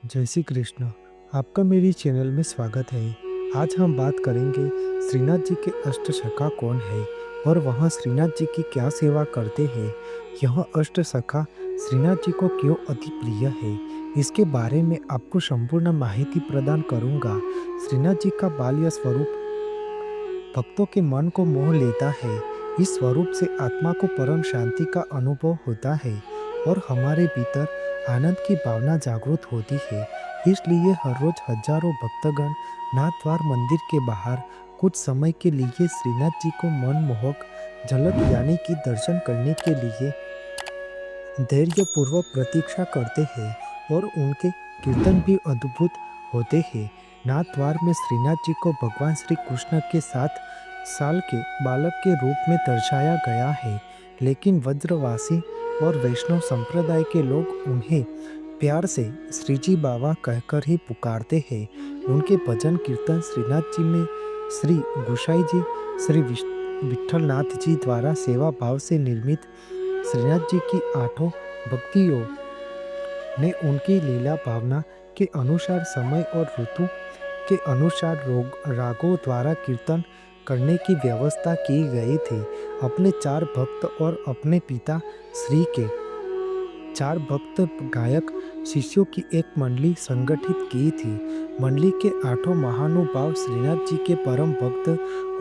जय श्री कृष्ण। आपका मेरी चैनल में स्वागत है। आज हम बात करेंगे श्रीनाथ जी के अष्ट सखा कौन है और वह श्रीनाथ जी की क्या सेवा करते हैं। यह अष्ट सखा श्रीनाथ जी को क्यों अति प्रिय है, इसके बारे में आपको संपूर्ण माहिती प्रदान करूंगा। श्रीनाथ जी का बाल्य स्वरूप भक्तों के मन को मोह लेता है। इस स्वरूप से आत्मा को परम शांति का अनुभव होता है और हमारे भीतर आनंद की भावना जागृत होती है। इसलिए हर रोज हजारों भक्तगण नाथद्वार मंदिर के बाहर कुछ समय के लिए श्रीनाथ जी को मनमोहक झलक यानी कि दर्शन करने के लिए धैर्यपूर्वक प्रतीक्षा करते हैं और उनके कीर्तन भी अद्भुत होते हैं। नाथद्वार में श्रीनाथ जी को भगवान श्री कृष्ण के 7 साल के बालक के रूप में दर्शाया गया है, लेकिन व्रजवासी और वैष्णव संप्रदाय के लोग उन्हें प्यार से श्रीजी बाबा कहकर ही पुकारते हैं। उनके भजन कीर्तन श्रीनाथ जी में श्री गोसाई जी, श्री विठलनाथ जी द्वारा सेवा भाव से निर्मित श्रीनाथ जी की 8 भक्तियों ने उनकी लीला भावना के अनुसार समय और ऋतु के अनुसार रागों द्वारा कीर्तन करने की व्यवस्था की गई थी। अपने 4 भक्त और अपने पिता श्री के 4 भक्त गायक शिष्यों की एक मंडली संगठित की थी। मंडली के 8 महानुभाव श्रीनाथ जी के परम भक्त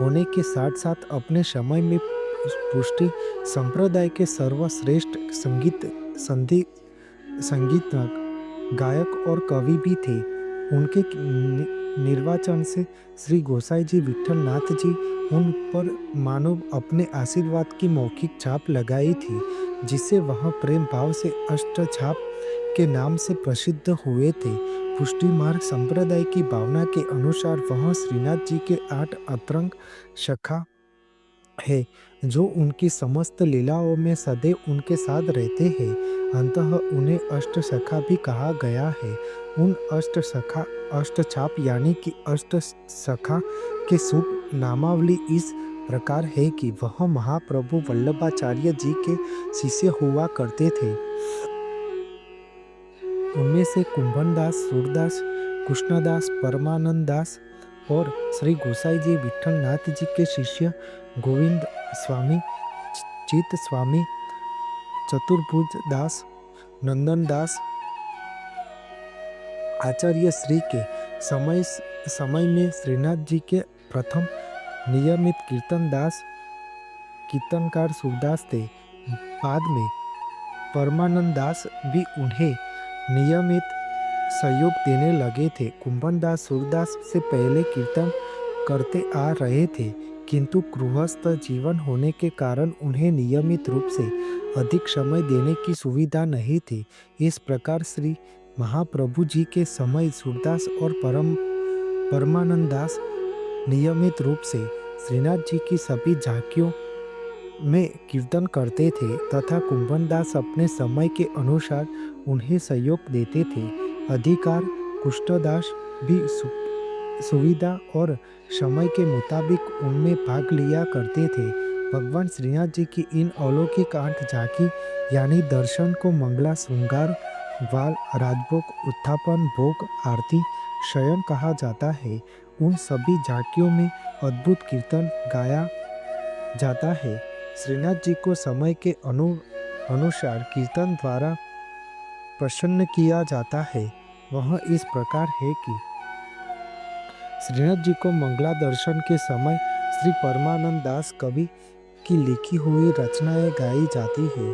होने के साथ साथ अपने समय में पुष्टि संप्रदाय के सर्वश्रेष्ठ संगीतज्ञ, गायक और कवि भी थे। उनके निर्वाचन से श्री गोसाई जी विठलनाथ जी उन पर मानव अपने आशीर्वाद की मौखिक छाप लगाई थी, जिससे वह प्रेम भाव से अष्ट छाप के नाम से प्रसिद्ध हुए थे। पुष्टि मार्ग संप्रदाय की भावना के अनुसार वह श्रीनाथ जी के 8 अतरंग सखा है, जो उनकी समस्त लीलाओं में सदैव उनके साथ रहते हैं। अंततः उन्हें अष्ट सखा भी कहा गया है। उन अष्ट छाप यानी कि अष्ट सखा के शुभ नामावली इस प्रकार है कि वह महाप्रभु वल्लभाचार्य जी के शिष्य हुआ करते थे। उनमें से कुंभनदास, सूरदास, कृष्णदास, परमानंद दास और श्री गोसाई जी विठलनाथ जी के शिष्य गोविंद स्वामी, चित स्वामी, चतुर्भुज दास, नंदन दास आचार्य श्री के समय में श्रीनाथ जी के प्रथम नियमित कीर्तनकार सूरदास थे। बाद में परमानंद दास भी उन्हें नियमित सहयोग देने लगे थे। कुंभनदास सूरदास से पहले कीर्तन करते आ रहे थे, किंतु गृहस्थ जीवन होने के कारण उन्हें नियमित रूप से अधिक समय देने की सुविधा नहीं थी। इस प्रकार श्री महाप्रभु जी के समय सूरदास और परमानंद दास नियमित रूप से श्रीनाथ जी की सभी झांकियों में कीर्तन करते थे तथा कुंभनदास अपने समय के अनुसार उन्हें सहयोग देते थे। अधिकार कुष्ठदास भी सुविधा और समय के मुताबिक उनमें भाग लिया करते थे। भगवान श्रीनाथ जी की इन अलौकिक 8 झांकी यानी दर्शन को मंगला, श्रृंगार, वाल, राजभोग, उत्थापन, भोग, आरती, शयन कहा जाता है। उन सभी झांकियों में अद्भुत कीर्तन गाया जाता है। श्रीनाथ जी को समय के अनुसार कीर्तन द्वारा प्रसन्न किया जाता है। वह इस प्रकार है कि श्रीनाथ जी को मंगला दर्शन के समय श्री परमानंद दास कवि की लिखी हुई रचनाएं गाई जाती है।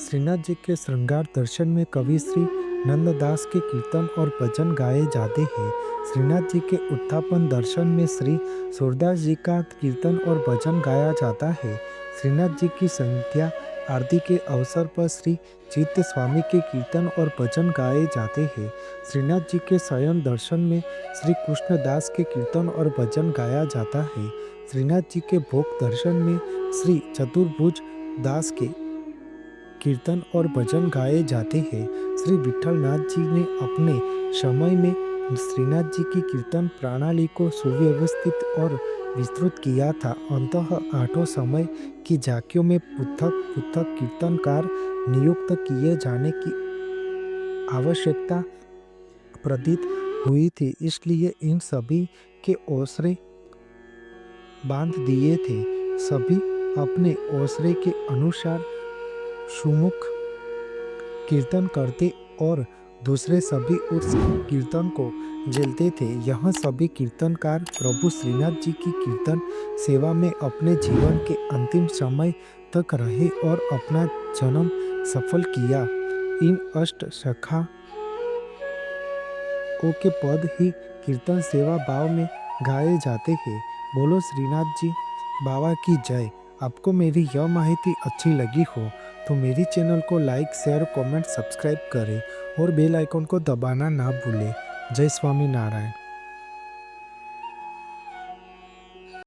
श्रीनाथ जी के श्रृंगार दर्शन में कवि श्री नंददास के कीर्तन और भजन गाए जाते हैं। श्रीनाथ जी के उत्थापन दर्शन में श्री सूरदास जी का कीर्तन और भजन गाया जाता है। श्रीनाथ जी की संध्या आरती के अवसर पर श्री चित्त स्वामी के कीर्तन और भजन गाए जाते हैं। श्रीनाथ जी के शयन दर्शन में श्री कृष्णदास के कीर्तन और भजन गाया जाता है। श्रीनाथ जी के भोग दर्शन में श्री चतुर्भुज दास के कीर्तन और भजन गाए जाते हैं। श्री विठलनाथ जी ने अपने समय में श्रीनाथ जी की कीर्तन प्रणाली को सुव्यवस्थित और विस्तृत किया था। अंततः 8 समय की झांकियों में पृथक कीर्तनकार नियुक्त किए जाने की आवश्यकता प्रतीत हुई थी, इसलिए इन सभी के ओसरे बांध दिए थे। सभी अपने ओसरे के अनुसार सुमुख कीर्तन करते और दूसरे सभी उस कीर्तन को झेलते थे। यह सभी कीर्तनकार प्रभु श्रीनाथ जी की कीर्तन सेवा में अपने जीवन के अंतिम समय तक रहे और अपना जन्म सफल किया। इन अष्ट शाखाओं के पद ही कीर्तन सेवा भाव में गाए जाते हैं। बोलो श्रीनाथ जी बाबा की जय। आपको मेरी यह माहिती अच्छी लगी हो तो मेरी चैनल को लाइक, शेयर, कमेंट, सब्सक्राइब करें और बेल आइकन को दबाना ना भूलें। जय स्वामी नारायण।